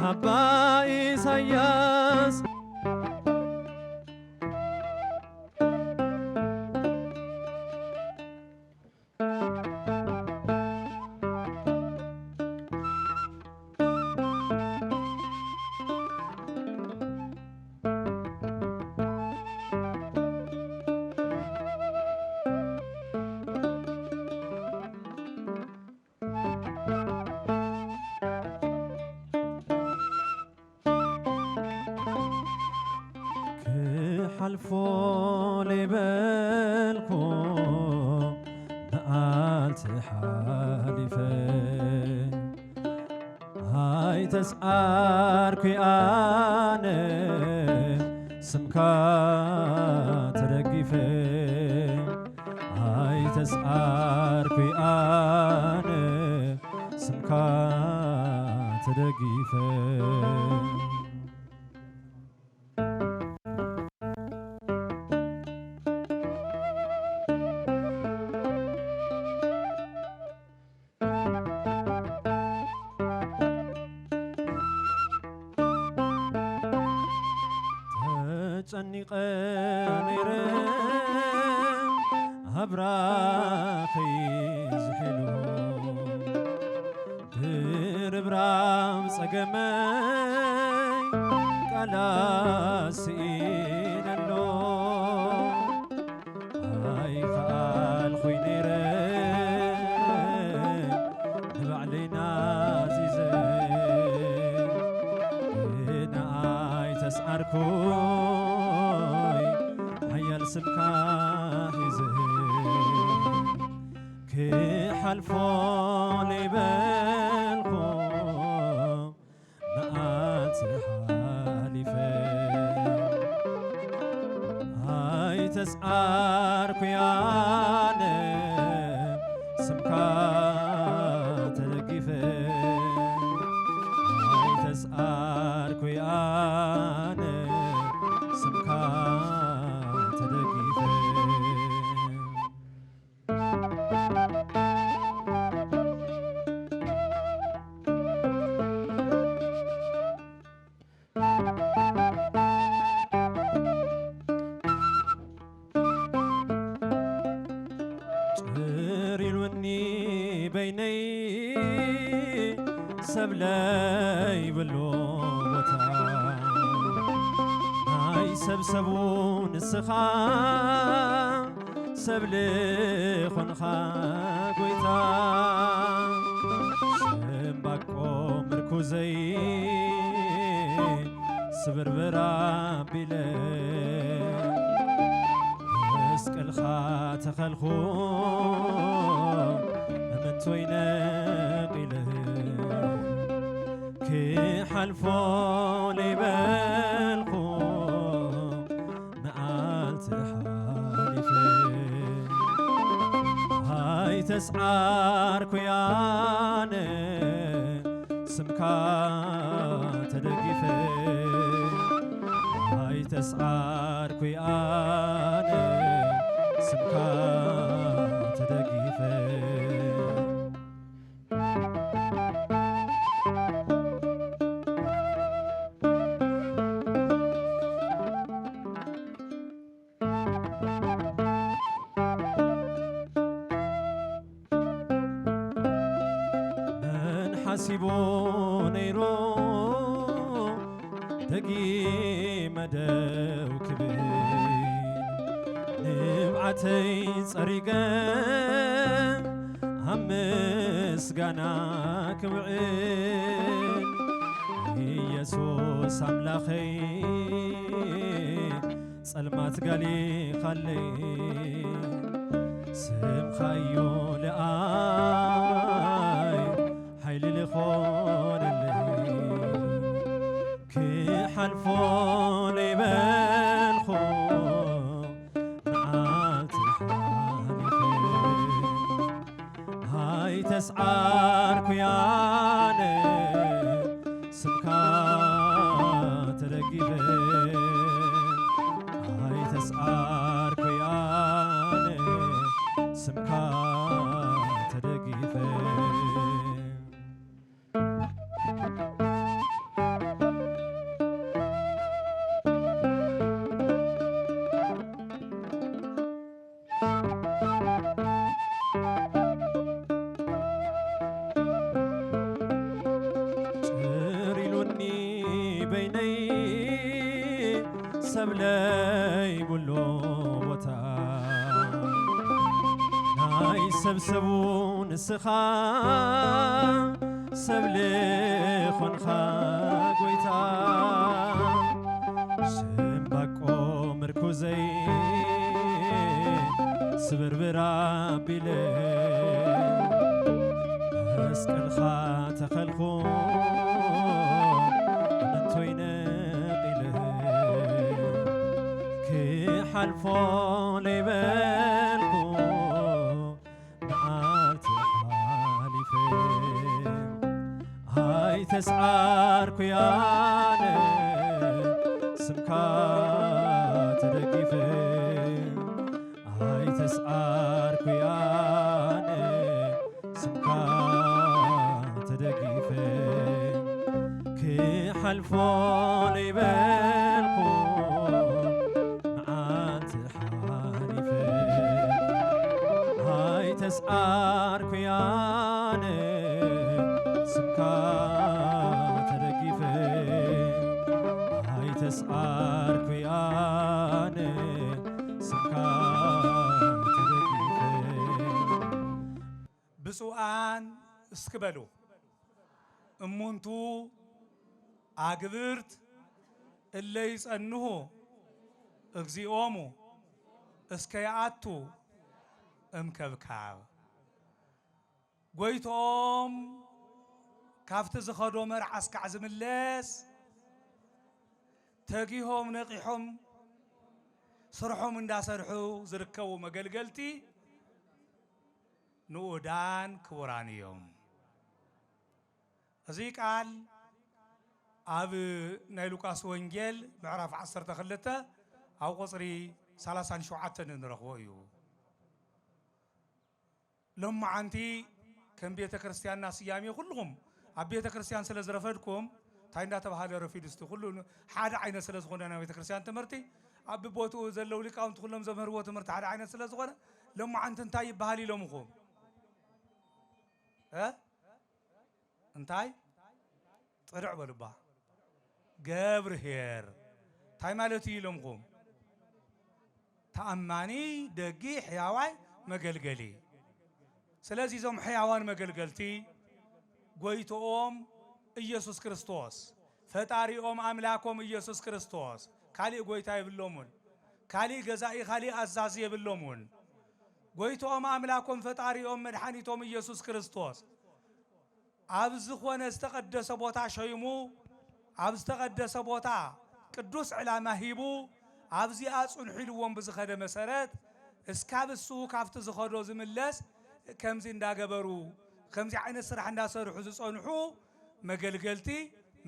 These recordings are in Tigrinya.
አባ ኢሳያስ حلفو لبالكم نقالت حالفة هاي تسعاركي أنا سمكا ترقفة هاي تسعاركي أنا سمكا ترقفة ጨኒቀ ነይረ አብራኺ ዝሕሉ ድርብራም ጸገመይ ቃላስኢነሎ ኣይከኣልኹይ ነይረ ንባዕለይና ዚዘ ንኣይ ተስዓርኩ سمكا حزه كحلفو لبالكو نقات حالفه هاي تسعاركو يانا سمكا تلقفه هاي تسعاركو يانا سمكا بيني سبلي باللوبتا هاي سبسبون السخان سبلي خنخا قويتا شمباكو مركوزي سبربرا بيلي اسك الخات خلخو توينقله كي حلفو لبالكو نقالت حالفه هاي تسعاركو يانا سمكا تدقفه هاي تسعاركو يانا سمكا تدقفه حسيبو نيرو دقي مدو كبير نبعتي صريقا همس غانا كوعين يسوس أملاخي صلمات قالي خلي سم خيو لآي حيل لخون اللي كي حلفو لبالخو نعالت حالفين هاي تسعاركو يانا سمكا تلقيفين هاي تسعاركو يانا سمكا تلقيفين በይነይ ሰብለይ ብሎ ቦታ ናይ ሰብሰቡ ንስኻ ሰብሊ ኾንኻ ጎይታ ሽምባቆ ምርኩዘይ ስብርብር ኣቢለ መስቀልኻ ተኸልኹ እንቶይ ነቒለ ክሓልፎ ለይበልኩ መዓልቲ ሓሊፈ ኣይተስዓርኩ ያነ ስምካ ተደጊፈ ኣይተስዓርኩ ያነ ስምካ ተደጊፈ ክሓልፎ ለይበልኩ መዓልቲ ሓሊፈ ኣይተስዓርኩ ያነ ስምካ ተደጊፈ ኣይተስዓርኩ ያነ ስምካ ተደጊፈ ብፁዓን እስክበሉ እሙንቱ አግብርት እለ ይጸንሑ እግዚኦሙ እስከ ይአቱ እምከብካብ ጎይቶም ካብቲ ዝኸዶ መርዓስ ካዕ ዝምለስ ተጊሆም ነቂሖም ስርሖም እንዳሰርሑ ዝርከቡ መገልገልቲ ንኡዳን ክቡራን እዮም። እዚ ቃል ኣብ ናይ ሉቃስ ወንጌል ምዕራፍ 12 ኣብ ቁፅሪ 37 ንረኽቦ እዩ። ሎማዓንቲ ከም ቤተ ክርስቲያንና ስያሜ ኩልኩም ኣብ ቤተ ክርስቲያን ስለ ዝረፈድኩም እንታይ እንዳተባሃለ ረፊድ እስቲ ኩሉ ሓደ ዓይነት ስለ ዝኾነ ናይ ቤተ ክርስቲያን ትምህርቲ ኣብ ቦትኡ ዘለው ሊቃውንቲ ኩሎም ዘምህርዎ ትምህርቲ ሓደ ዓይነት ስለ ዝኾነ ሎማዓንቲ እንታይ ይበሃል ኢሎምኩም እንታይ ጥርዕ በሉባ ገብርሄር እንታይ ማለት እዩ ኢሎምኩም ተኣማኒ ደጊ ሕያዋይ መገልገሊ። ስለዚህ ዞም ሕያዋን መገልገልቲ ጎይቶኦም ኢየሱስ ክርስቶስ ፈጣሪኦም አምላኮም ኢየሱስ ክርስቶስ ካሊእ ጎይታ ይብሎሙን ካሊእ ገዛኢ ካሊእ አዛዚ ይብሎሙን ጎይቶኦም አምላኮም ፈጣሪኦም መድኃኒቶም ኢየሱስ ክርስቶስ ኣብ ዝኾነ ዝተቀደሰ ቦታ ሸይሙ ኣብ ዝተቀደሰ ቦታ ቅዱስ ዕላማ ሂቡ ኣብዚ አጽንሑ ኢልዎም ብዝኸደ መሰረት እስካብ እሱ ካብቲ ዝኸዶ ዝምለስ ከምዚ እንዳገበሩ ከምዚ ዓይነት ስራሕ እንዳሰርሑ ዝጸንሑ መገልገልቲ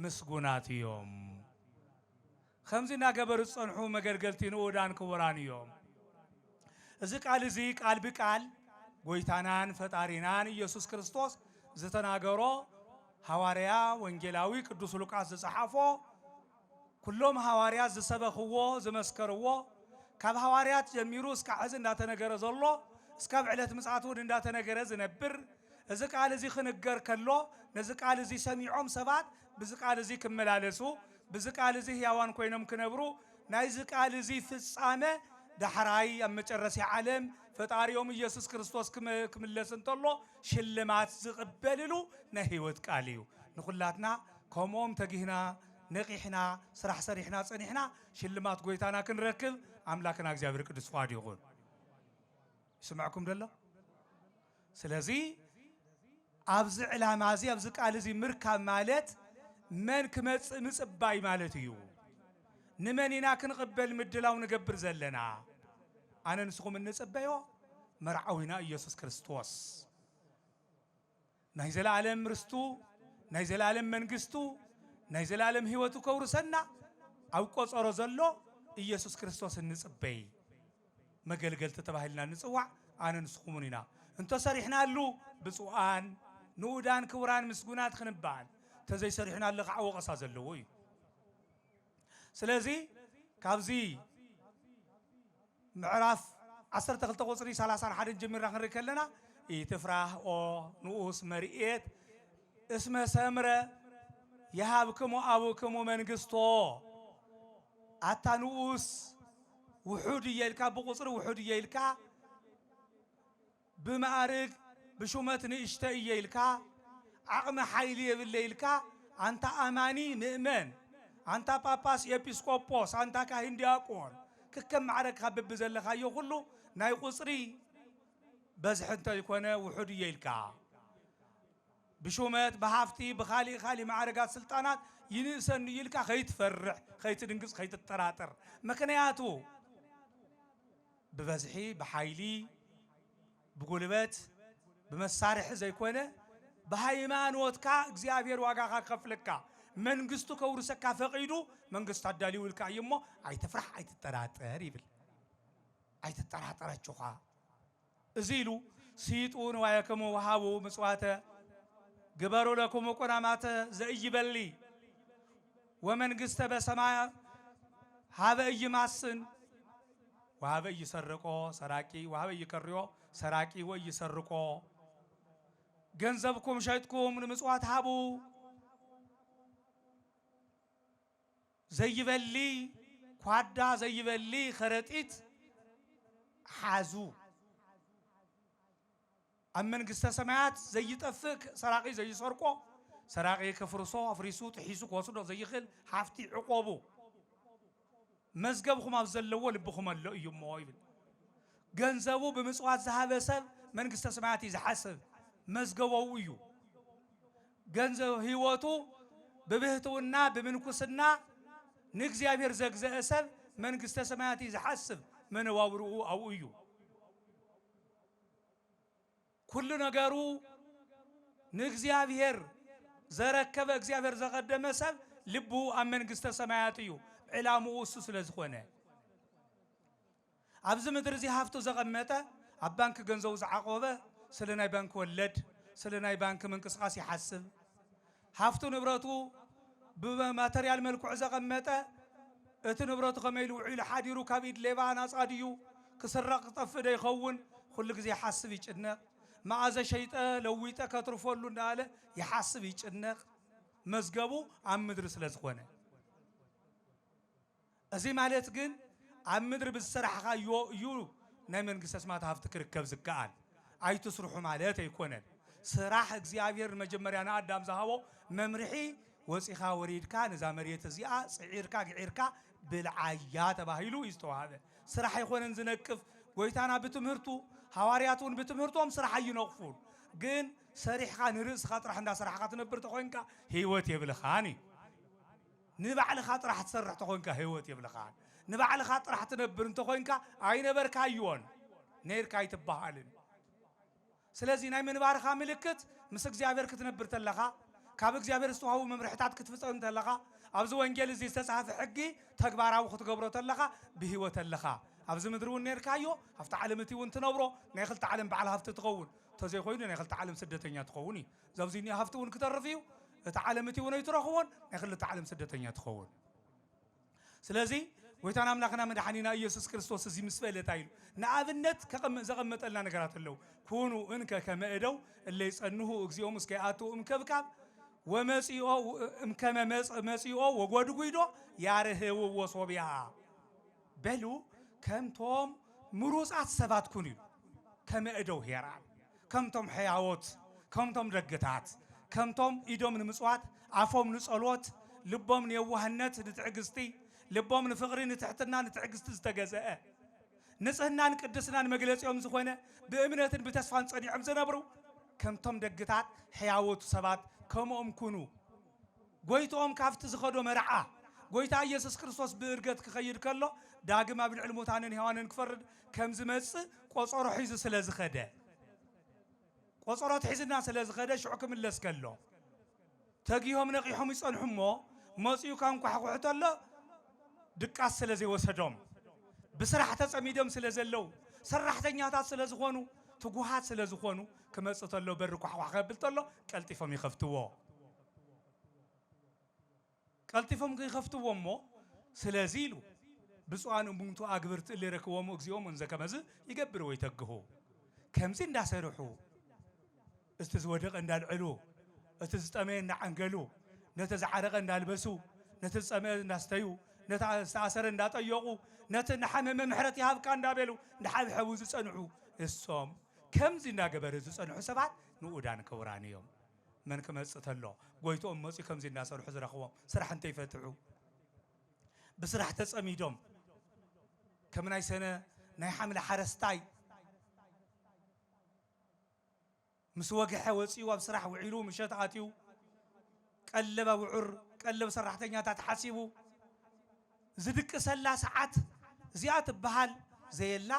ምስጉናት እዮም። ከምዚ እንዳገበሩ ዝጸንሑ መገልገልቲ ንኡዳን ክቡራን እዮም። እዚ ቃል እዚ ቃል ብቃል ጎይታናን ፈጣሪናን ኢየሱስ ክርስቶስ ዝተናገሮ ሐዋርያ ወንጌላዊ ቅዱስ ሉቃስ ዝጸሓፎ ኩሎም ሐዋርያት ዝሰበኽዎ ዝመስከርዎ ካብ ሐዋርያት ጀሚሩ እስከ ሕዚ እንዳተነገረ ዘሎ እስካብ ዕለት ምጽአት እውን እንዳተነገረ ዝነብር እዚ ቃል እዚ ክንገር ከሎ ነዚ ቃል እዚ ሰሚዖም ሰባት ብዚ ቃል እዚ ክመላለሱ ብዚ ቃል እዚ ሕያዋን ኮይኖም ክነብሩ ናይዚ ቃል እዚ ፍጻመ ዳሕራይ ኣብ መጨረሲ ዓለም ፈጣሪኦም ኢየሱስ ክርስቶስ ክምለስ እንተሎ ሽልማት ዝቕበልሉ ናይ ህይወት ቃል እዩ። ንኹላትና ከምኦም ተጊህና ነቂሕና ስራሕ ሰሪሕና ጸኒሕና ሽልማት ጎይታና ክንረክብ አምላክና እግዚአብሔር ቅዱስ ፈቃዱ ይኹን። ይስማዕኩም ደሎ። ስለዚ ኣብዚ ዕላማ እዚ ኣብዚ ቃል እዚ ምርካብ ማለት መን ክመጽእ ምጽባይ ማለት እዩ። ንመን ኢና ክንቅበል ምድላው ንገብር ዘለና ኣነ ንስኹም እንጽበዮ መርዓዊና ኢየሱስ ክርስቶስ ናይ ዘለዓለም ርስቱ ናይ ዘለዓለም መንግስቱ ናይ ዘለዓለም ህይወቱ ከውርሰና ኣብ ቆጸሮ ዘሎ ኢየሱስ ክርስቶስ እንጽበይ መገልገልቲ ተባሂልና ንጽዋዕ ኣነ ንስኹም ኢና እንተሰሪሕናሉ ብፁዓን ንኡዳን ክቡራን ምስጉናት ክንባል ተዘይሰሪሕናሉ ከዓ ወቀሳ ዘለዎ እዩ። ስለዚ ካብዚ ምዕራፍ 12 ቁፅሪ 31 ጀሚርና ክንርኢ ከለና ኢትፍራህ ኦ ንኡስ መርኤት እስመ ሰምረ يهابكم أبوكم منغستو أتانوس وحود يلكا بقصر وحود يلكا بمعارك بشومت نشتي يلكا عقم حيلي بالليلكا أنت أماني مؤمن أنت باباس يبيسكوبوس أنت كاهن دياقون كم معرك خبب بزلخا يقولوا ناي قصري بزح انت يكون وحود يلكا بشومت بهافتي بخالي معركات سلطانات ينسن يلكا خيت فرح خيت دنقص خيت التراتر مكنياتو ببزحي بحايلي بقولبات بمسارح زي كونه بهايمانوتكا اغزيابير واغا كفلكا منغستو كورسكا فقيدو منغست عدالي ولكا يمو اي تفرح اي تتراتر يبل اي تتراترچوخا ازيلو سيطون وايكمو وهابو مصواته جبروا لكم قرامات زي بلي ومنغست بسماء هذا يماسن وهذا يسرقو سراقي وهذا يكريو سراقي ويسرقو ገንዘብኩም ሸይጥኩም ንምጽዋት ሃቡ ዘይበሊ ኳዳ ዘይበሊ ከረጢት ሓዙ ኣብ መንግስተ ሰማያት ዘይጠፍቅ ሰራቂ ዘይሰርቆ ሰራቂ ከፍርሶ አፍሪሱ ጥሒሱ ወስዶ ዘይኽል ሃፍቲ ዕቆቡ መዝገብኩም ኣብ ዘለዎ ልብኩም ኣሎ እዩሞ ይብል ገንዘቡ ብምጽዋት ዝሃበ ሰብ መንግስተ ሰማያት ይዝሓስብ መዝገበው እዩ ገንዘብ ህይወቱ በብህትውና በምንኩስና ንእግዚአብሔር ዘግዘአ ሰብ መንግስተ ሰማያት ይዝሓስብ መንዋብሩኡ አው እዩ ኩሉ ነገሩ ንእግዚአብሔር ዘረከበ እግዚአብሔር ዘቀደመ ሰብ ልቡ ኣብ መንግስተ ሰማያት እዩ ዕላምኡ እሱ ስለዝኾነ ኣብዚ ምድር እዚ ሃፍቱ ዘቀመጠ ኣብ ባንክ ገንዘቡ ዝዓቆበ سلناي بانك ولد سلناي بانك منقسقاس يحسب هافتو نبرتو بماتريال ملكو عزا قمتا ات نبرتو خميلو عيل حاديرو كابيد ليبان اصاديو كسرق طفده يخون كل غزي يحسب يጭنق معاذ شيطان لويته كترفولو እንዳለ يحسب يጭنق مزغبو ام مدر ስለዝኾነ እዚ ማለት ግን ام مدر بالسرحه يو ናይ መንግስተ ሰማያት ሃፍት ክርከብ ዝከኣል أي تسرحوا مالات يكونن سراح እግዚአብሔር መጀመሪያና አዳም ዘሃቦ መምርሒ ወፂኻ ወሪድካ ነዛ መሬት እዚኣ ጽዒርካ ግዒርካ ብልዓያ ተባሂሉ ይስተዋሃበ ስራሕ ይኮነን ዝነቅፍ ጎይታና በትምህርቱ ሐዋርያቱን በትምህርቶም ስራሕ ይነቅፉን ግን ሰሪሕካ ንርእስኻ ጥራሕ እንዳሰራሕካ ትነብር ተኾንካ ህይወት የብልኻኒ ንባዕልኻ ጥራሕ ትሰርሕ ተኾንካ ህይወት የብልኻ ንባዕልኻ ጥራሕ ትነብር ተኾንካ ኣይነበርካዮን ነይርካ ይትበሃልን ስለዚህ ናይ መንባርኻ ምልክት ምስ እግዚአብሔር ክትነብር ተለኻ ካብ እግዚአብሔር ዝተዋሃቡ መምርሕታት ክትፍጽም ተለኻ ኣብዚ ወንጌል እዚ ዝተጻሕፈ ሕጊ ተግባራዊ ክትገብሮ ተለኻ ብህይወት ተለኻ ኣብዚ ምድር እውን ነርካዮ ኣብቲ ዓለም እቲ እውን ትነብሮ ናይ ክልተ ዓለም በዓል ሃፍቲ ትኸውን ተዘይ ኮይኑ ናይ ክልተ ዓለም ስደተኛ ትኸውን ዘብዚኒ ሃፍቲ እውን ክትርፍ እዩ እቲ ዓለም እቲ እውን ኣይትረኽቦን ናይ ክልተ ዓለም ስደተኛ ትኸውን ስለዚህ ወይታና አምላክና መድኃኒና ኢየሱስ ክርስቶስ እዚ ምስፈለታ ይሉ ንኣብነት ዘቀመጠልና ነገራት አለው ኩኑ እንከ ከመእደው እለ ይጸንሁ እግዚኦም እስከ ያአቱ እምከብካብ ወመጽኦ እምከመ መጽኦ ወጎድጉይዶ ያርህው ወሶቢያ በሉ ከምቶም ምሩጻት ሰባት ኩኑ ከመእደው ሄራ ከምቶም ሕያዎት ከምቶም ደግታት ከምቶም ኢዶም ንምጽዋት አፎም ንጸሎት ልቦም ንየዋህነት ንትዕግስቲ ልቦም ንፍቅሪ ንትሕትና ንትዕግስቲ ዝተገዘአ ንጽህናን ቅድስናን መግለጽዮም ዝኾነ ብእምነትን ብተስፋን ጸኒዖም ዝነብሩ ከምቶም ደግታት ሕያዎት ሰባት ከምኦም ኩኑ ጎይቶኦም ካፍቲ ዝኸዶ መርዓ ጎይታ ኢየሱስ ክርስቶስ ብእርገት ክኸይድ ከሎ ዳግም ኣብ ልዕሊ ሙታንን ሕያዋንን ክፈርድ ከም ዝመጽእ ቆጸሮ ሒዙ ስለዝኸደ ቆጸሮ ሒዝና ስለዝኸደ ሽዑ ክምለስ ከሎ ተጊሆም ነቂሖም ይጸንሑሞ መጽኡ ካንኳሕኩሕ ተሎ ድቃስ ስለዘይ ወሰዶም بسرعة تسميدهم سلزلو سرحتنيات سلزخونو تجوهات سلزخونو كما ستطلو بركو حقابل طلو كالتفهم يخفتوه كالتفهم يخفتوه مو سلازيلو بسوانو بنتو أكبرت اللي ركوامو أكزيوم ونزا كمازي يقبروا ويتقهو كمزين دا سيروحو استزودق اندال علو استزتامين نعنقلو نتزعرق እንዳልበሱ نتزعمه እንዳስተዩ نتأسر እንዳጠየቁ نتنحمم محرت يهبك እንዳበሉ እንዳحبحبو ዝጸንዑ እሶም ከምዚ እንዳገበረ ዝጸንዑ ሰባት ንኡዳን ክቡራን እዮም من كمص ተሎ ጎይቶም መጽ ከምዚ እንዳሰርሑ ዝረኽቦም ስራሕ እንተ ይፈትሑ بسرح تጸሚዶም ከም ናይ ሰነ ናይ ሓምለ ሓረስታይ ምስ ወግሐ ወፂው ኣብ ስራሕ ውዒሉ ምሸት ኣትዩ ቀለበ ውዑር ቀለብ ሰራሕተኛታት ሓሲቡ ዝድቅሰላ ሰዓት እዚኣ ትበሃል ዘየላ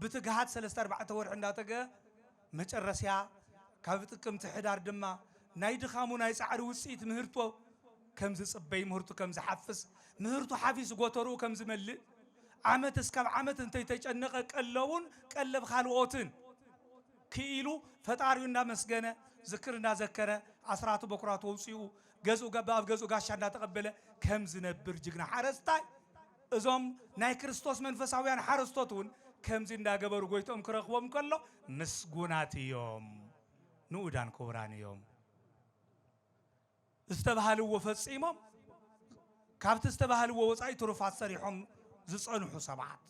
ብትግሃት 3-4 ወርሕ እንዳተገ መጨረስያ ካብ ጥቅምቲ ሕዳር ድማ ናይ ድኻሙ ናይ ጻዕሪ ውጽኢት ምህርቶ ከም ዝጽበይ ምህርቱ ከም ዝሓፍስ ምህርቱ ሓፊስ ጎተሩ ከም ዝመልእ ዓመት እስካብ ዓመት እንተይ ተጨነቀ ቀለቡን ቀለብ ካልኦትን ክኢሉ ፈጣሪው እንዳመስገነ ዝክር እንዳዘከረ አስራቱ በኩራቱ ወጽኡ ገዙ ገባ ኣብ ገዙ ጋሻ እንዳተቀበለ ከም ዝነብር ጅግና ሓረስታይ እዞም ናይ ክርስቶስ መንፈሳውያን ሓረስቶቱን ከምዚ እንዳገበሩ ጎይቶም ክረኽቦም ከሎ ምስጉናት እዮም ንኡዳን ክቡራን እዮም استبهلوا وفصيمهم كابت استبهلوا وصاي ترفات سريحهم زصنحو سبعات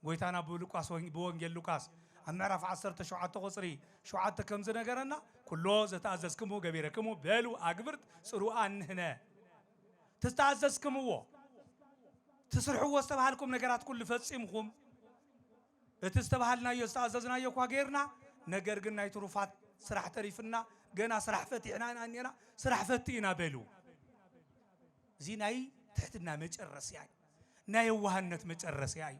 ጎይታና በሉቃስ በወንጌል ሉቃስ አምዕራፍ 10 ተሸዓተ ቁጽሪ ሸዓተ ከምዝ ነገርና ኩሎ ዘተአዘዝክሙ ገቢረክሙ በሉ አግብርት ጽሩአን ህነ ተስተአዘዝክሙዎ ተስርሑዎ ዝተባሃልኩም ነገራት ኩሉ ፈጽምኩም እተስተባሃልና የስተአዘዝና የኳ ገርና ነገር ግን ናይ ትሩፋት ስራሕ ተሪፍና ገና ስራሕ ፈቲዕና አንየና ስራሕ ፈቲና በሉ እዚ ናይ ትሕትና መጨረስ ያይ ናይ የዋህነት መጨረስ ያይ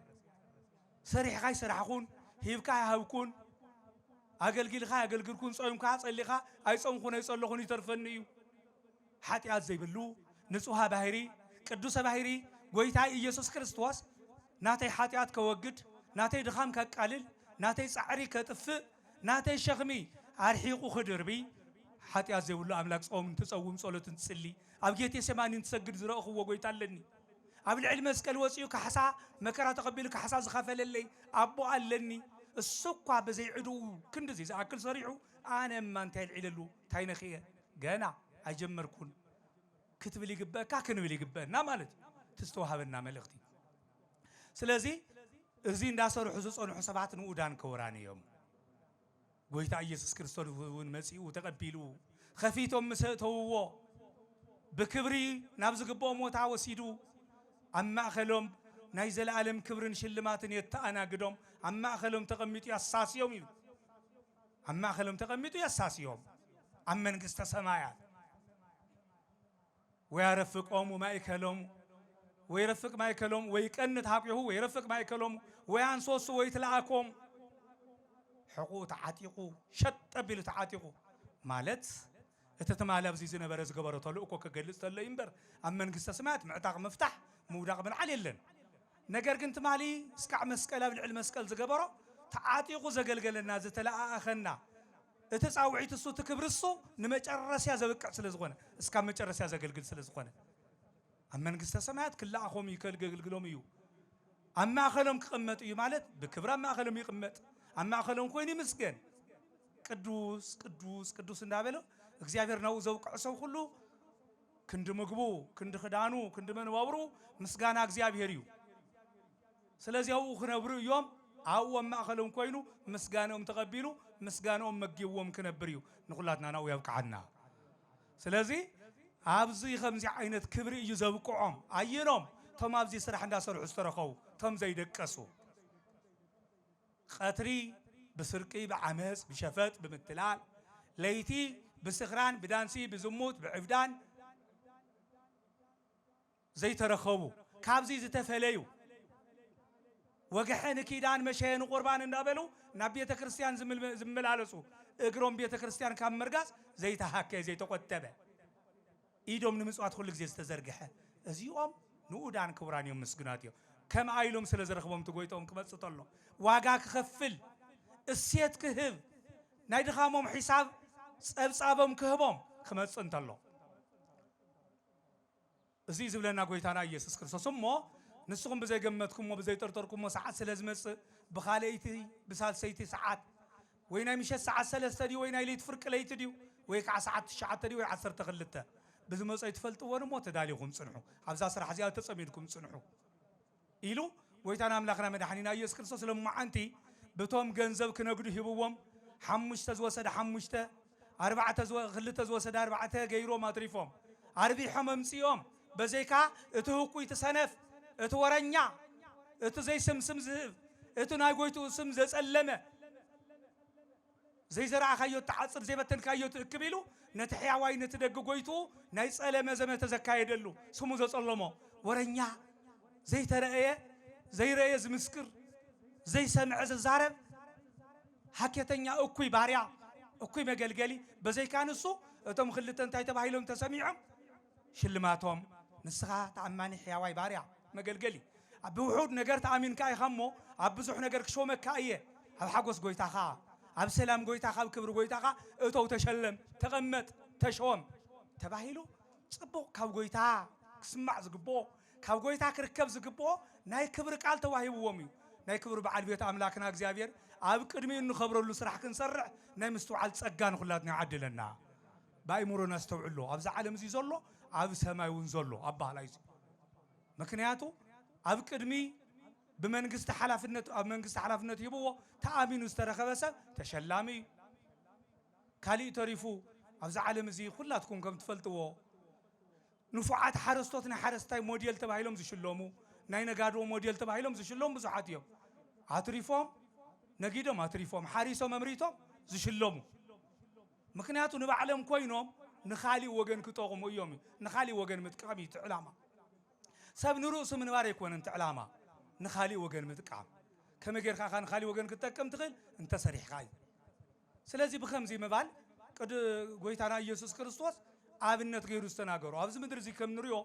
سريحكاي سرحكون هيبكاي هاوكون أجلجلكاي أجلجلكون صومكا صليكا أي صومكون أي صلخون يترفنيو حتى عزي بلو نسوها بهيري كدوسة بهيري قويتاي يسوع كريستوس ناتي حتيات كوجد ناتي دخام كقليل ناتي سعري كتف ناتي شخمي أرحيقو خدربي حتى عزي بلو أملاك صوم تصوم صلاة تسلي أبجيتي سمانين تسجد زرقه وقويتالني قبل علم مسكال وصيو كحسا مكرا تقبل كحسا زخافل اللي أبو علني السقة بزي عدو كندزي أكل صريحو أنا ما انتهي العللو تاينا خيه جانا أجمركون كتب لي جبا كاكن لي جبا نامالت تستوها بالنام الاختي سلازي زين داسر حزوز أن حسابات نودان كوراني يوم قويت عيسى كريستوس ونمسي وتقبلو خفيتهم مسهتوا بكبري نبز جبا موت عوسيدو أما أخلهم نايزل عالم كبرن شلماتن يتأنا قدوم أما أخلهم تقميتي أساس يومي أما أخلهم تقميتي أساس يوم أما نقصت سمايات ويرفق أمو ما يكلم ويرفق ما يكلم ويكأن تحقيه ويرفق ما يكلم وينصوص ويتلعكم حقوق تعاتيقو شت أبيل تعاتيقو مالت اتتمالب زيزنا برز قبرة طلوقو كجلس تلا ينبر أما نقصت سمايات معتاق مفتاح موداق من عليلن نجار كنت مالي سكع مسكلا بالعلم مسكال زجبرة تعاطيقو زجلجل الناس تلا أخنا تسعى وعيت الصوت كبر الصو نمج الرسيا زبك سلزقنا سكع مج الرسيا زجلجل سلزقنا أما نقصت سمعت كل أخوم يكل جلجلهم يو أما أخلهم قمة يمالت بكبر أما أخلهم يقمت أما أخلهم كويني مسكن قدوس قدوس قدوس النابلو እግዚአብሔር ነው ዘውቀሰው ሁሉ ክንድ ምግቡ ክንድ خدانو ክንድ መንባብሩ ምስጋና እግዚአብሔር እዩ ስለዚያው ክነብሩ ዮም አው ማእኸሎም ኮይኑ ምስጋናኦም ተቀቢሉ ምስጋናኦም መግይዎም ክነብር እዩ ንኹላትና ነው ያብቃና ስለዚ ኣብዚ ከምዚ ዓይነት ክብሪ እዩ ዘብቆም አይኖም ቶም ኣብዚ ስራሕ እንዳሰርሑ ዝተረኸው ቶም ዘይደቀሱ ቀትሪ بسرقي بعمس بشفت بمثلال ليتي بسخران بدانسي بزموت بعفدان زي ترخبو كابزي زتفليو وقحن كيدان مشين قربان اندابلو نبيت كريستيان زمل علسو اقرون بيت كريستيان كام مرقاس زي تحكي زي تقتبه ايدوم نمسوات كل زي تزرقحه ازيوم نودان كوران يوم مسكناتيو كم عايلوم سلازرخبوم تقويتهم كمصطلو واقاك خفل السيت كهب نايدخامهم حساب صبصابهم كهبهم كمصنتلو ازي زبلنا قويتانا يسوع كريستوس مو نسكم بزي جمتكم وبزي طرطركم ساعات سلازمص بخاليتي بسالسيتي ساعات وينا مشى ساعات 3 دي وينا ليت فرق ليت دي ويك ساعات 9 دي وي 10 تخلته بزمص يتفلطوا نمو تداليكم صنحوا ابزا سرح زي تتصميدكم صنحوا إلو ويتانا أملاكنا مدحنينا يسوع كريستوس لما أنتي بتوم جنزب كنقدو هبوهم حمشت زوسد حمشت أربعة خلت زوسد أربعة غيرو ما تريفهم عربي حمم سيوم بزيكا اتهوكو يتسنف اتورنيا اتزي سمسم زهب اتنايقويتو سم زسلمه زي زرع خيو تعصر زي بتن خيو تكبيلو نتحيا واي نتدققويتو ناي صلمه زمه تزكايدلو سمو زصلمو ورنيا زي ترأيه زي رأيه زمسكر زي سمع زارب حكيتنيا أكوي باريا أكوي مجلجلي بزي كان السو تم خلتن تاي تبعيلهم تسميعهم شلماتهم نسخة تعماني حياوي باريا مجلجلي بوحود نجار تأمين كاي خمو عبزوح نجار كشومك كايه أب حقوس جويتا خا أب سلام جويتا خا بكبر جويتا خا أتو تشلم تغمت تشوم تبعيلو صبو كاب جويتا سمع زقبو كاب جويتا كركب زقبو ناي كبر قال توهيبوهم ناي كبر بعد بيت أملاكنا እግዚአብሔር አብ ቅድሜ እንخبرሉ ስራሕ ክንሰርዕ ናይ ምስተውዓል ጸጋን ኩላትና ያዓድለና ባይሙሮና አስተውዕሎ ኣብዛ ዓለም እዚ ዘሎ ኣብ ሰማይ እውን ዘሎ ኣባህላይ ምክንያቱ ኣብ ቅድሚ بمنجست حلافنت أو منجست حلافنت يبوه تأمين استرخبسه تشلامي كالي تعرفوا أفز عالم زي خلاتكم كم تفلتوا نفعات حرستنا حرستاي موديل تبعيلهم زشلومو ناينا قادروا موديل تبعيلهم زشلوم بزحاتيهم عطريفهم نجيدهم عطريفهم حارسهم أمريتهم زشلومو مكنياتو نبعلم كوينهم نخالي وجن كتوغم ويومي نخالي وجن متقامي تعلامة سب نروس من واريك وين انت علامة نخالي وجن متقام كم غير خان خالي وجن كتكم تقل انت صريح خاي سلازي بخمزي مبال قد غويتانا يسوع كريستوس አብነት ገይሩ ዝተናገሩ ኣብዚ ምድር እዚ ከም ንሪዮ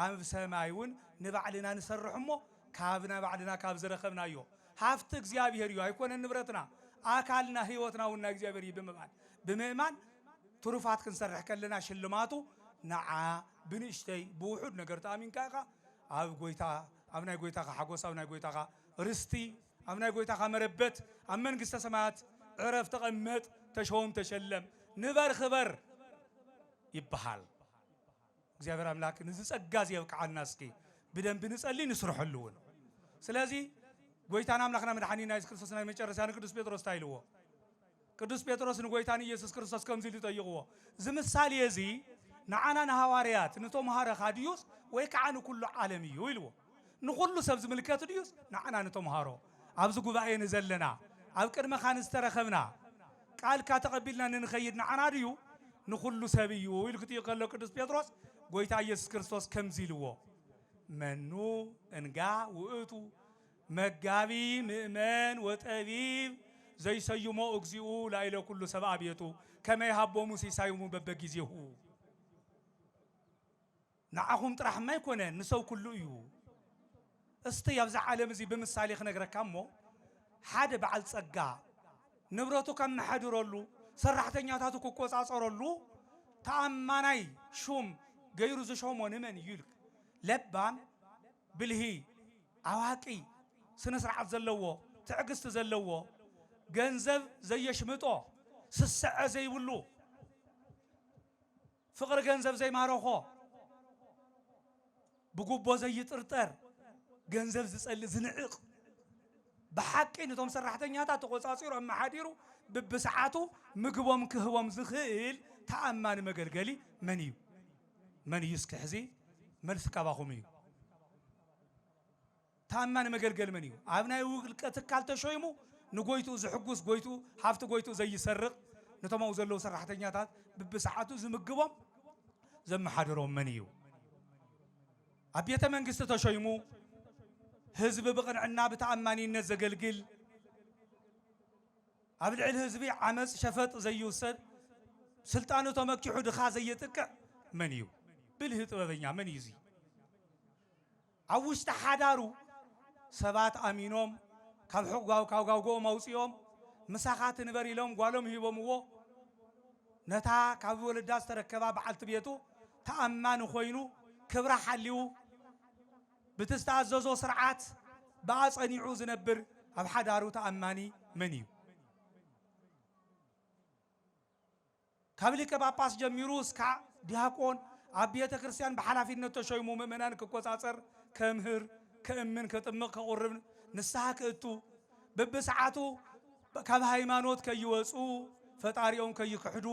ኣብ ሰማይውን ንባዕልና ንሰርሕሞ ካብና ባዕልና ካብ ዝረኸብናዮ ሃፍቲ እግዚአብሔር እዩ ኣይኮነን ንብረትና ኣካልና ህይወትና ውና እግዚአብሔር ይብምባል ብምእማን ትሩፋት ክንሰርሕ ከለና ሽልማቱ ንዓ ብንእሽተይ ብውሑድ ነገር ተኣሚንካ ኢኻ ኣብ ጎይታ ኣብ ናይ ጎይታኻ ሓጎስ ኣብ ናይ ጎይታኻ ርስቲ ኣብ ናይ ጎይታኻ መረበት ኣብ መንግስተ ሰማያት ዕረፍ ተቐመጥ ተሾም ተሸለም ንበር ክበር يبحال እግዚአብሔር አምላክ ንዝ ጸጋ ዝየብቃና እስኪ ብደም ብንጸሊ ንስርሐሉን ስለዚህ ጎይታና አምላክና መድኃኒና ኢየሱስ ክርስቶስ ናይ መጨረሻ ቅዱስ ጴጥሮስ ታይልዎ ቅዱስ ጴጥሮስ ንጎይታን ኢየሱስ ክርስቶስ ከምዚ ሊጠይቅዎ ዝምሳሌ እዚ ንዓና ንሐዋርያት ንተምሃረ ኻዲዩስ ወይ ከዓ ንኩሉ ዓለም እዩ ይልዎ ንኩሉ ሰብ ዝምልከት ዲዩስ ንዓና ንተምሃሮ ኣብዚ ጉባኤ ንዘለና ኣብ ቅድመ ኻን ዝተረኸብና ቃልካ ተቀቢልና ንንኸይድ ንዓና ድዩ نخلو سبيو يلقتي قال قدوس بطرس قويتا يسوع كريستوس كمزيلو منو انغا واتو مغابي مؤمن وطبيب زي سيمو اغزيو لا الى كل سبع بيتو كما يحبو موسى سايمو ببغيزيو نعهم طرح ما يكون نسو كله يو استي يبزع عالم زي بمثالي خنغركامو حد بعل صقا نبرتو كم حدرولو ሰራሕተኛታቱ ኮቆጻጸረሉ ተአማናይ ሹም ገይሩ ዘሾሞ ነመን ይልክ ለባም ብልሂ አዋቂ ስነ ስርዓት ዘለዎ ትዕግስት ዘለዎ ገንዘብ ዘየሽምጦ ስስዐ ዘይብሉ ፍቅር ገንዘብ ዘይማረኾ ብጉቦ ዘይጥርጠር ገንዘብ ዝጸል ዝንዕቕ بحق إنه توم سرحتنياتا تقصاصيرو أما حديرو ببسعاتو مقبوم كهوم زخيل تأمان مقلقلي من يسكحزي من ثقاباخوميو تأمان مقلقل منيو عبنا يوغل كتكالتا شويمو نقويتو زحقوس قويتو حافتو قويتو زي سرق نتوما وزلو سرحتنياتا ببسعاتو زي مقبوم زم حديرو منيو أبيتا منقستو شويمو حزب بقنعنا بتأماني نزقلقل أبدع الحزبي عمس شفت زي يوسد سلطانه تمكي حد خازي يتكع منيو بالهت وذنيا من يزي عوش تحدارو سبات أمينهم كاب حقاو موسيهم مساخات نبري لهم قالهم هيبهم هو نتا كاب ولداس تركبا بعلت بيتو تأمانو خوينو كبرا حليو بتستعززو سرعات باصنيعو زنبر اب حدارو تأماني منيو كابليك باباس جميروس كا دياقون አብያተ ክርስቲያን በኃላፊነት ተሾይሙ ምእመናን ከቆጻጸር ከምህር ከእምን ከጥምቅ ከቁርብ ንስሐ ከእቱ በበሰዓቱ ካብ ሃይማኖት ከይወፁ ፈጣሪኦም ከይክሕዱ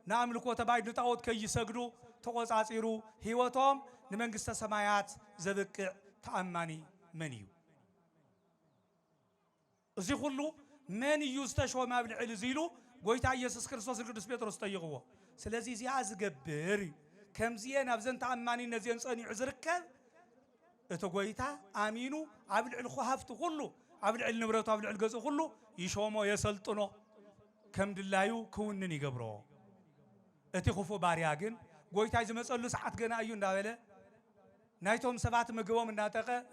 ንአምልኮ ተባይድ ንጣዖት ከይሰግዱ ተቆጻጺሩ ህይወቶም ንመንግስተ ሰማያት ዘብቅዕ ተአማኒ መን እዩ እዚ ሁሉ መን እዩ ዝተሾመ ኣብ ልዕሊ ኢሉ ጎይታ ኢየሱስ ክርስቶስ ቅዱስ ጴጥሮስ ጠይቕዎ ስለዚ እዚኣ ዝገብር ከምዚአን ኣብ ዘን ተአማኒነት ዘን ጸኒዑ ዝርከብ እቲ ጎይታ አሚኑ ኣብ ልዕሊ ሃፍቲ ሁሉ ኣብ ልዕሊ ንብረቱ ኣብ ልዕሊ ገጹ ሁሉ ይሾሞ የሰልጥኖ ከም ድላዩ ክውንን ይገብሮ እቲ ክፉ ባርያ ግን ጎይታ ዝመጸሉ ሰዓት ገና እዩ እንዳበለ ናይቶም ሰባት ምግቦም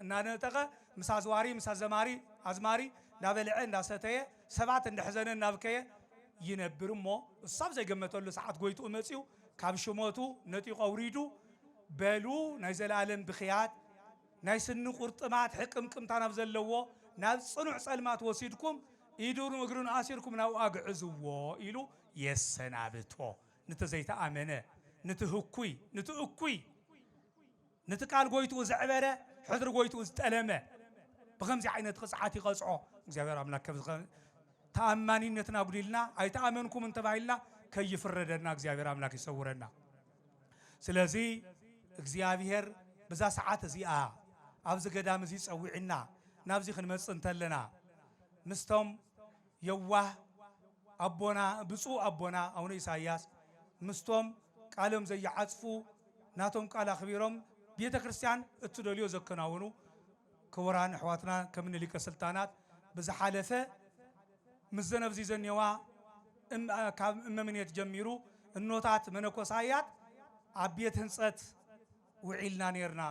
እናነጠቀ ምሳ ዝዋሪ ምሳ ዘማሪ አዝማሪ እንዳበልዐ እንዳሰተየ ሰባት እንደሕዘነ እናብከየ ይነብር እሞ እሳብ ዘይገመተሉ ሰዓት ጎይቱ መጺኡ ካብ ሽሞቱ ነጢቆ አውሪዱ በሉ ናይ ዘላለም ብኽያት ናይ ስኒ ቁርጥማት ሕቅምቅምታ ናብ ዘለዎ ናብ ጽኑዕ ጸልማት ወሲድኩም ኢዱን እግሩን አሲርኩም ናብ አግዕዝዎ ኢሉ የሰናብቶ ንተዘይተአመነ ንትህኩይ ንትእኩይ ንትቃል ጎይቱ ዘዕበረ ሕድሪ ጎይቱ ዝጠለመ በከምዚ ዓይነት ቅጽዓት ይቀጽዖ እግዚአብሔር አምላክ ተአማኒነትና ጉዲልና አይተአመንኩም እንተባይልና ከይፍረደና እግዚአብሔር አምላክ ይሰውረና ስለዚ እግዚአብሔር በዛ ሰዓት እዚኣ ኣብዚ ገዳም እዚ ጸዊዕና ናብዚ ክንመጽእ እንተለና ምስቶም የዋህ አቦና ብፁዕ አቦና አቡነ ኢሳያስ ምስቶም ቃሎም ዘይዓጽፉ ናቶም ቃል አኽቢሮም ቤተ ክርስቲያን እትደልዮ ዘከናውኑ ክቡራን ኣሕዋትና ከም ሊቀ ስልጣናት ብዝሓለፈ ምዘነብዚ ዘኔዋ ካብ እመምኔት ጀሚሩ እኖታት መነኮሳያት ኣብ ቤት ህንጸት ውዒልና ነርና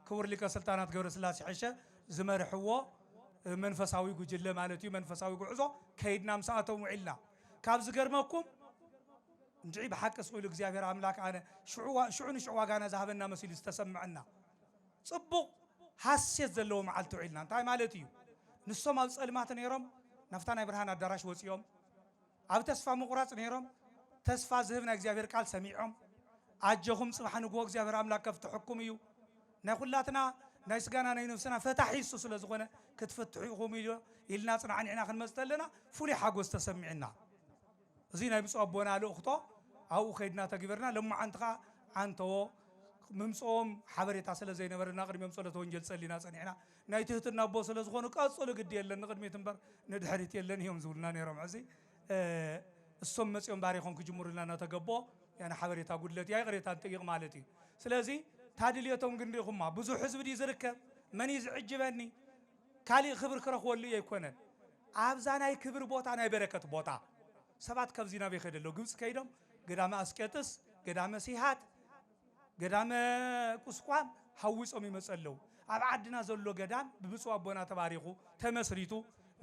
ክቡር ሊቀ ስልጣናት ገብረ ስላሴ ሕሸ ዝመርሕዎ መንፈሳዊ ጉጅለ ማለት እዩ መንፈሳዊ ጉዕዞ ከይድና ምሳኣቶም ውዒልና ካብ ዝገርመኩም እንጂ بحق سئول እግዚአብሔር አምላክ አነ ሽዑን ዋጋና ዝሃበና መሲሉ ዝተሰምዐና ጽቡቕ ሐሴት ዘለዎ መዓልቲ ውዒልና እንታይ ማለት እዩ ንሶም ኣብ ጸልማት ነይሮም ናፍታ ናይ ብርሃን አዳራሽ ወፂኦም ኣብ ተስፋ ምቁራጽ ነይሮም ተስፋ ዝህብ ናይ እግዚአብሔር ቃል ሰሚዖም አጀኹም ጽባሕ ንግሆ እግዚአብሔር አምላክ ከፍትሕኩም እዩ ናይ ኩላትና ናይ ስጋና ናይ ነፍስና ፈታሒ እሱ ስለ ዝኾነ ክትፈትሑ ኢኹም ኢልና ጽናዕኒዕና ክንመጽእ ኣለና ፍሉይ ሓጎስ ተሰሚዕና እዚ ናይ ብፁዕ አቦና ልእኽቶ ኣብኡ ከይድና ተግበርና ለማዓንትኻ አንተዎ ምምጾም ሓበሬታ ስለ ዘይነበረና ቅድሚኦም ጸሎተ ወንጌል ጸሊና ጸኒዕና ናይ ትህትና ኣቦ ስለ ዝኾኑ ቀጽሉ ግድ የለን ንቅድሚት እምበር ንድሕሪት የለን እዮም ዝብሉና ነይሮም ሕዚ እሶም መጺኦም ባሪኾም ክጅምሩልና እናተገቦ ያነ ሓበሬታ ጉድለት ያይ ቅሬታ እንጠይቕ ማለት እዩ ስለዚ ታድልየቶም ግን ዲኹማ ብዙሕ ህዝቢ ዲ ዝርከብ መን ዝዕጅበኒ ካሊእ ክብር ክረኽበሉ ኣይኮነን ኣብዛ ናይ ክብር ቦታ ናይ በረከት ቦታ ሰባት ከብዚ ናብ ይኸደለው ግብጽ ከይዶም ገዳመ አስቄጥስ ገዳመ ሲሃት ገዳመ ቁስቋም ሐዊጾም ይመጸለው ኣብ ዓድና ዘሎ ገዳም ብብፁዕ አቦና ተባሪኹ ተመስሪቱ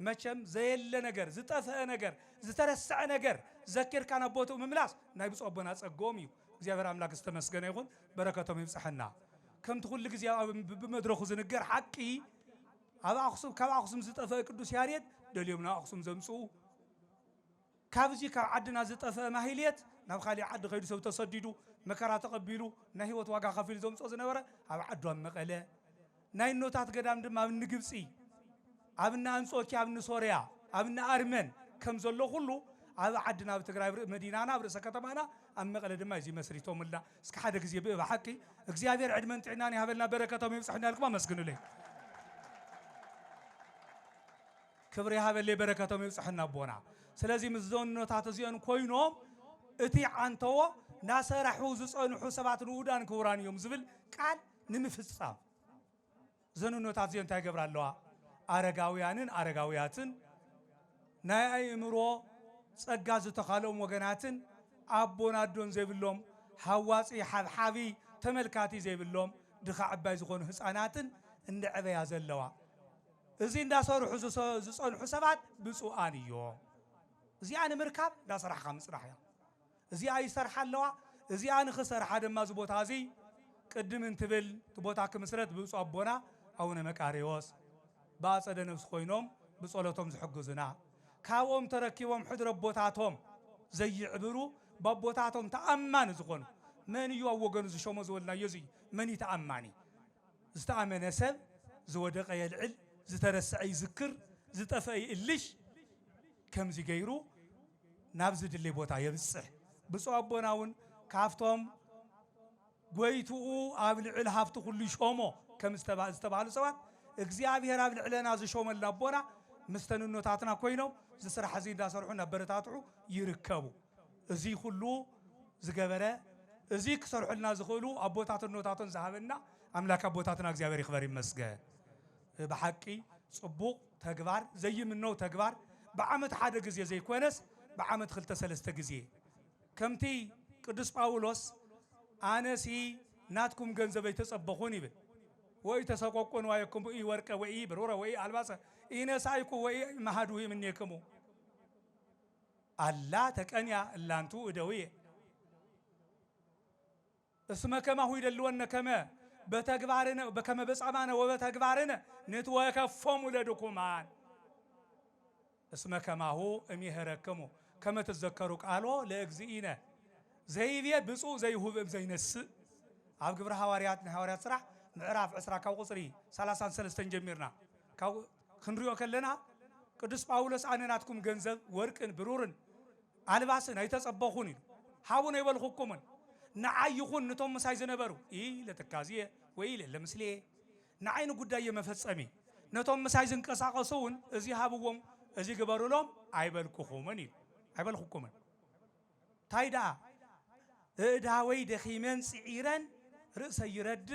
መቸም ዘየለ ነገር ዝጠፈአ ነገር ዝተረሰዐ ነገር ዘኪርካ ናቦቱ ምምላስ ናይ ብፁዕ አቦና ጸጎም እዩ እግዚአብሔር አምላክ ዝተመስገነ ይኹን በረከቶም ይብጽሐና ከምቲ ኩሉ ግዜ ብመድረኹ ዝንገር ሓቂ ኣብ አኽሱም ካብ አኽሱም ዝጠፈአ ቅዱስ ያሬድ ደልዮምና አኽሱም ዘምጽኡ ካብዚ ካብ ዓድና ዝጠፈአ ማህሌት ናብ ካሊእ ዓዲ ከይዱ ሰብ ተሰዲዱ መከራ ተቀቢሉ ናይ ህይወት ዋጋ ከፊሉ ዘምጽኦ ዝነበረ ኣብ ዓዱ ኣብ መቐለ ናይ ኖታት ገዳም ድማ ኣብ ግብጺ ኣብና አንጾኪያ ኣብና ሶርያ ኣብና አርመን ከም ዘሎ ሁሉ ኣብ ዓድና ኣብ ትግራይ መዲናና ኣብ ርእሰ ከተማና ኣብ መቐለ ድማ እዚ መስሪቶምላ እስከ ሓደ ግዜ ብሓቂ እግዚአብሔር ዕድመን ጥዕናን ይሃበልና በረከቶም ይብጽሕና ልኩም አመስግኑልኝ ክብሪ ይሃበልይ በረከቶም ይብጽሕና ቦና ስለዚ ምዝዞን ኖታት እዚኦም ኮይኖም እቲ ዓንተዎ ናሰራሑ ዝጸንሑ ሰባት ንኡዳን ክቡራን እዮም ዝብል ቃል ንምፍጻም ዘን ኖታት እዚኦም እንታይ ገብራ ኣለዋ አረጋውያንን አረጋውያትን ናይ አእምሮ ጸጋ ዝተኻሎም ወገናትን አቦና አዶን ዘይብሎም ሐዋጺ ሓብሓቢ ተመልካቲ ዘይብሎም ድኻ ዓባይ ዝኾኑ ህፃናትን እንደዕበያ ዘለዋ እዚ እንዳሰርሑ ዝጸንሑ ሰባት ብፁዓን እዮም እዚኣ ንምርካብ እንዳሰራሕካ ምጽራሕ እያ እዚኣ ይሰርሓ ኣለዋ እዚኣ ንኽሰርሓ ድማ እዚ ቦታ እዚ ቅድም እንትብል እቲ ቦታ ክምስረት ብፁዕ አቦና አቡነ መቃርዮስ በአጸደ ነፍስ ኮይኖም ብጸሎቶም ዝሕግዙና ካብኦም ተረኪቦም ሕድረ ቦታቶም ዘይዕብሩ በቦታቶም ተአማን ዝኾኑ من يوجن زي شو مزولنا يزي من يتأمني استأمن سب زودق يلعل زترسع يذكر زتفاي الليش كم زي غيرو نابزد اللي بوتا يبصح بصوا أبوناون كافتهم قويتو قابل عل هافتو كل شومو كم استبعلوا سوات እግዚአብሔር አብ ልዕለና ዝሾመልና ቦና መስተንኖታትና ኮይነው ዝስራ ሐዚን ዳሰርሑና በረታትዑ ይርከቡ እዚ ሁሉ ዝገበረ እዚ ክሰርሑልና ዝኽእሉ አቦታትነታትን ዝሃበና አምላክ አቦታትና እግዚአብሔር ይኽበር ይመስገን በሐቂ ጽቡቅ ተግባር ዘይምነው ተግባር በዓመት ሓደ ጊዜ ዘይኮነስ በዓመት ክልተ ሰለስተ ጊዜ ከምቲ ቅዱስ ጳውሎስ አነሲ ናትኩም ገንዘበይ ተጸበኹን ይብል ወይ ተሰቆቆን ዋይኩም ኢ ወርቀ ወይ ብሩረ ወይ አልባሰ ኢነሳይኩ ወይ ማሃዱ ይምንየከሙ አላ ተቀንያ እላንቱ እደውየ እስመ ከማሁ ይደልወነ ከመ በተግባርነ በከመ በጻማነ ወበተግባርነ ንትወከፎሙ ለድኩማን እስመ ከማሁ እሚሄረከሙ ከመ ተዘከሩ ቃሎ ለእግዚእነ ዘይቤ ብፁዕ ዘይሁብ ዘይነስ አብ ግብረ ሐዋርያት ሐዋርያት ሥራ ምዕራፍ 10 ካብ ቁጽሪ 33 ጀሚርና ካብ ክንሪኦ ከለና ቅዱስ ጳውሎስ አነናትኩም ገንዘብ ወርቅን ብሩርን አልባስን አይተጸበኹን ይሉ ሃቡን ይበልኹኩምን ንዓይኹን ነቶም መሳይ ዝነበሩ ለተካዚየ ወይ ለምስሌ ንዓይን ጉዳይ መፈጸሚ ነቶም መሳይ ዝንቀሳቀሱን እዚ ሃብዎም እዚ ግበሩሎም አይበልኩኹምን ይሉ አይበልኹኩምን ታይዳ እዳወይ ደኺመን ጽዒረን ርእሰ ይረድ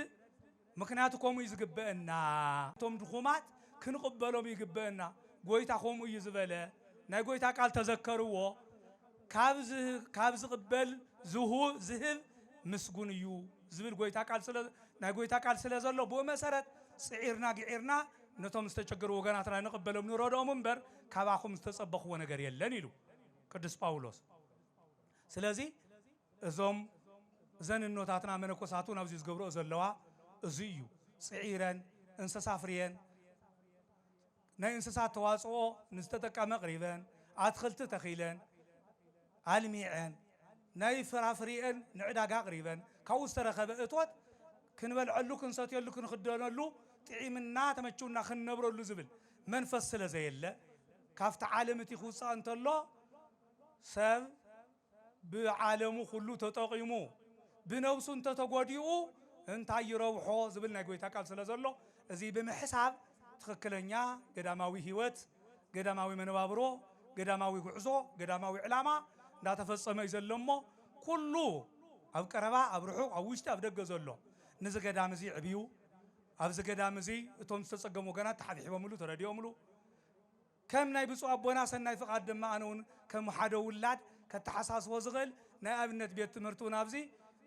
ምክንያቱ ኮሙ ይዝግበአና ቶም ድኹማት ክንቅበሎም ይግበአና ጎይታ ኮሙ ይዝበለ ናይ ጎይታ ቃል ተዘከርዎ ካብ ዝቅበል ዝህብ ምስጉን እዩ ዝብል ጎይታ ቃል ስለ ናይ ጎይታ ቃል ስለ ዘሎ ብኡ መሰረት ጽዒርና ግዒርና ነቶም ዝተቸገሩ ወገናትና ንቅበሎም ንረዶም እምበር ካባኹም ዝተጸበኽዎ ነገር የለን ኢሉ ቅዱስ ጳውሎስ ስለዚህ እዞም ዘንኖታትና መነኮሳቱ ናብዚ ዝገብሮ ዘለዋ እዚ እዩ ጽዒረን እንስሳ ፍርየን ናይ እንስሳት ተዋጽኦ ንዝተጠቀመ ቅሪበን አትክልቲ ተኺለን አልሚዐን ናይ ፍራፍሬን ንዕዳጋ ቅሪበን ካብኡ ዝተረኸበ እቶት ክንበልዐሉ ክንሰትየሉ ክንክደነሉ ጥዒምና ተመችውና ክንነብረሉ ዝብል መንፈስ ስለ ዘየለ ካብቲ ዓለም እቲ ክውፃእ እንተሎ ሰብ ብዓለሙ ሁሉ ተጠቂሙ ብነብሱ እንተተጎዲኡ እንታይ ይረብሖ ዝብል ናይ ጎይታ ቃል ስለ ዘሎ እዚ ብምሕሳብ ትክክለኛ ገዳማዊ ህይወት ገዳማዊ መነባብሮ ገዳማዊ ጉዕዞ ገዳማዊ ዕላማ እንዳተፈጸመ ይዘለሞ ኩሉ ኣብ ቀረባ ኣብ ርሑቕ ኣብ ውሽጢ ኣብ ደገ ዘሎ ንዚ ገዳም እዚ ዕብዩ ኣብዚ ገዳም እዚ እቶም ዝተጸገሙ ወገናት ተሓቢሒቦምሉ ተረዲኦምሉ ከም ናይ ብፁዕ አቦና ሰናይ ፍቃድ ድማ ኣነውን ከም ሓደ ውላድ ከተሓሳስቦ ዝኽእል ናይ ኣብነት ቤት ትምህርቲ እውን ኣብዚ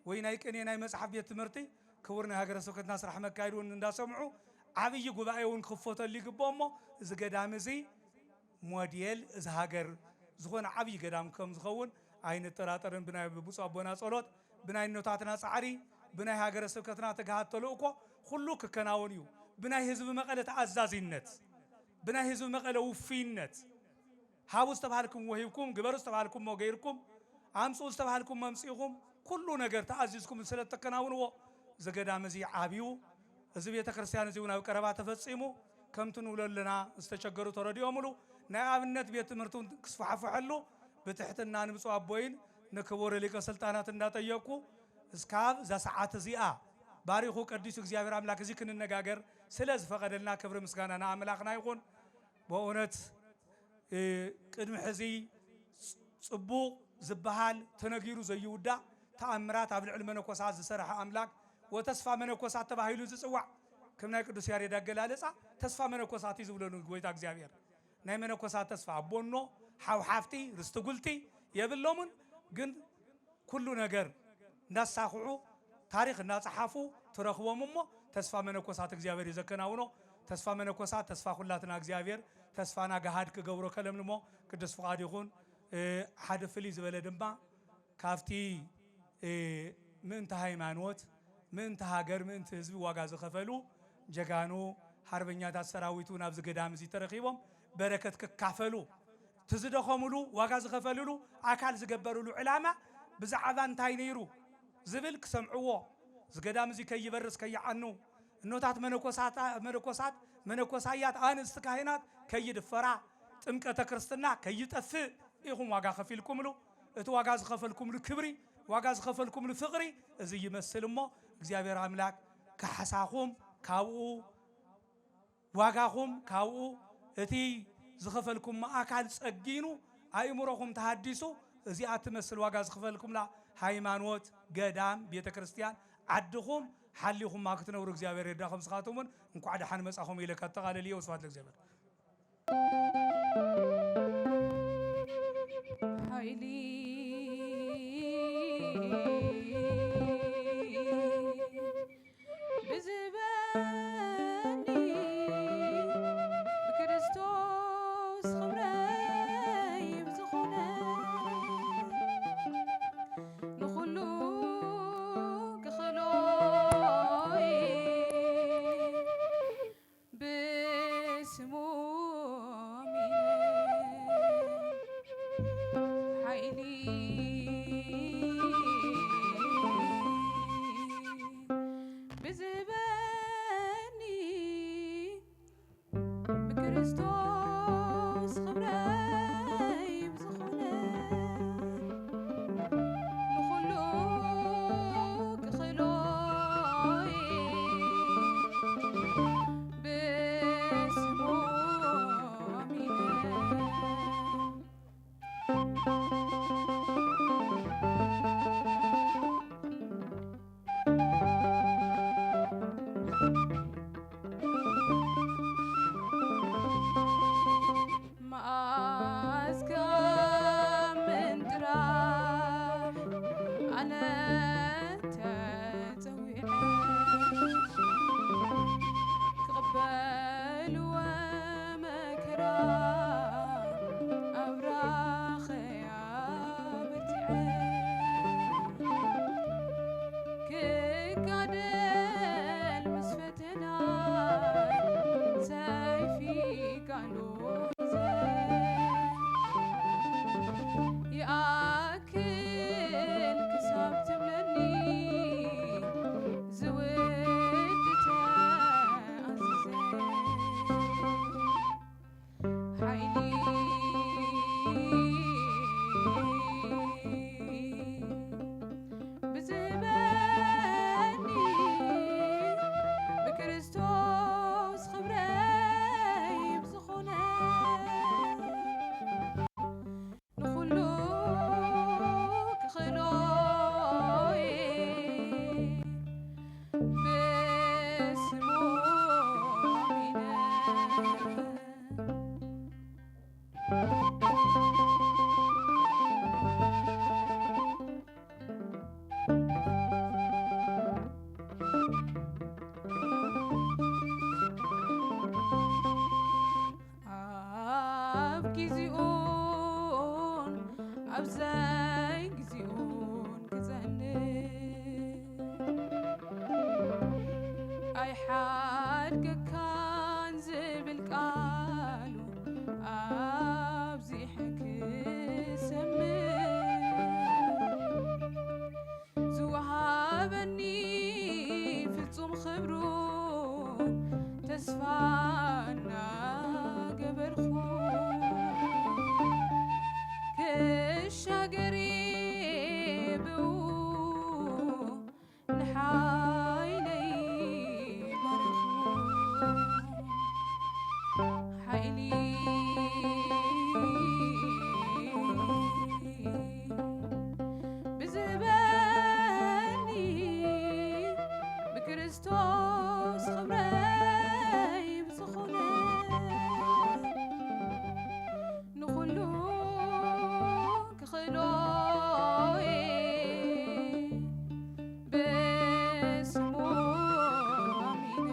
ወይ ናይ ቅኔ ናይ መጽሓፍ ቤት ትምህርቲ ክቡር ናይ ሃገረ ስብከትና ስራሕ መካይድ እውን እንዳሰምዑ ዓብይ ጉባኤ እውን ክፈተሉ ይግብኦ እሞ እዚ ገዳም እዚ ሞዴል እዚ ሃገር ዝኾነ ዓብይ ገዳም ከም ዝኸውን ኣይንጠራጠርን ብናይ ብፁዕ አቦና ጸሎት ብናይ ኖታትና ጻዕሪ ብናይ ሃገረ ስብከትና ተጋሃት ተልእኮ ኩሉ ክከናወን እዩ ብናይ ህዝቢ መቐለ ተኣዛዚነት ብናይ ህዝቢ መቐለ ውፊይነት ሃቡ ዝተባሃልኩም ወሂብኩም ግበሩ ዝተባሃልኩም ገይርኩም አምፁ ዝተባሃልኩም መምጽኢኹም ኩሉ ነገር ተኣዚዝኩም ስለተከናውንዎ ዘገዳም እዚ ዓብዩ እዚ ቤተ ክርስቲያን እዚ ናብ ቀረባ ተፈጺሙ ከምቲ ንብለለና ዝተቸገሩ ተረዲኦምሉ ናይ ኣብነት ቤት ትምህርቲ ክስፋሕፍሐሉ ብትሕትና ንብፁዕ አቦይን ንክቡር ሊቀ ስልጣናት እንዳጠየቁ እስካብ ዘሰዓት እዚኣ ባሪኹ ቅዱስ እግዚአብሔር አምላክ እዚ ክንነጋገር ስለ ዝፈቀደልና ክብሪ ምስጋና ንኣምላኽና ይኹን በእውነት ቅድሚ ሕዚ ጽቡቕ ዝበሃል ተነጊሩ ዘይውዳእ ተኣምራት ኣብ ልዕሊ መነኮሳት ዝሰርሐ አምላክ ወተስፋ መነኮሳት ተባሂሉ ዝጽዋዕ ከም ናይ ቅዱስ ያሬድ አገላለጻ ተስፋ መነኮሳት እዩ ዝብለኑ ጎይታ እግዚአብሔር ናይ መነኮሳት ተስፋ አቦኖ ሓውሓፍቲ ርስቲ ጉልቲ የብሎምን ግን ኩሉ ነገር እንዳሳኽዑ ታሪክ እንዳጽሓፉ ትረኽቦም እሞ ተስፋ መነኮሳት እግዚአብሔር ይዘከናውኖ ተስፋ መነኮሳት ተስፋ ኩላትና እግዚአብሔር ተስፋና ገሃድ ክገብሮ ከለምልሞ ቅዱስ ፍቃድ ይኹን ሓደ ፍልይ ዝበለ ድማ ካብቲ ምእንቲ ሃይማኖት ምእንቲ ሃገር ምእንቲ ህዝቢ ዋጋ ዝኸፈሉ ጀጋኑ ሃርበኛታት ሰራዊቱ ናብዚ ገዳም እዚ ተረኺቦም በረከት ክካፈሉ ትዝደኸሙሉ ዋጋ ዝኸፈልሉ ኣካል ዝገበሩሉ ዕላማ ብዛዕባ እንታይ ነይሩ ዝብል ክሰምዕዎ ዝገዳም እዚ ከይበርስ ከይዓኑ እኖታት መነኮሳያት አንስት ካህናት ከይድፈራ ጥምቀተ ክርስትና ከይጠፍእ ኢኹም ዋጋ ከፊልኩምሉ እቲ ዋጋ ዝኸፈልኩምሉ ክብሪ ዋጋ ዝኸፈልኩምሉ ፍቕሪ እዚ ይመስል እሞ እግዚአብሔር አምላክ ካሕሳኹም ካብኡ ዋጋኹም ካብኡ እቲ ዝኸፈልኩም አካል ጸጊኑ አእምሮኹም ተሃዲሱ እዚኣ ትመስል ዋጋ ዝኸፈልኩምላ ሃይማኖት ገዳም ቤተ ክርስቲያን ዓድኹም ሓሊኹም ክትነብሩ እግዚአብሔር ይርዳኹም። ስኻትኩምን እንኳዕ ደሓን መጻኹም ኢለ ከተቓለል እየ። ወስብሐት ለእግዚአብሔር። ኃይሊ ብዝበኒ ብክርስቶስ ኽብረይ ብዝኾነ ንኹሉ ክኽእሎይ ብስሙ ኃይሊ ብዝበኒ ብክርስቶስ ኽብረይ ብዝኾነ ንኹሉ ክኽእሎይ ብስሙ አሚነ መዓዝከ ምን ጥራሕ ኣነ ተፀዊዐ ክቕበል ወመከራ ኣብራኸያ በርቲዐ ክጋደል ምስ ፈተና ሰይፊ ቃሉ يأكل كسب تبلني زود تعزز حيلي بزباني بكريستوس خبري بزخونة نخلو كخلوي باسمو عمينا ኣብ ጊዜኡን ኣብዛይ ጊዜኡን ክጸንዕ ኣይሓድገካን ዝብል ቃሉ ኣብዚሐ ክሰምዕ ዝወሃበኒ ፍጹም ክብሩ ተስፋ እናገበርኹ ክሻገሪ ብኡ ንሓይለይ ባረኹ ሓይሊ ብዝበኒ ብክርስቶስ ኽብረይ ብዝኾነ ንኹሉ ክኽእሎይ ብስሙ አሚነ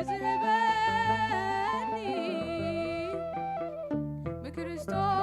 بزهبني بكريستوس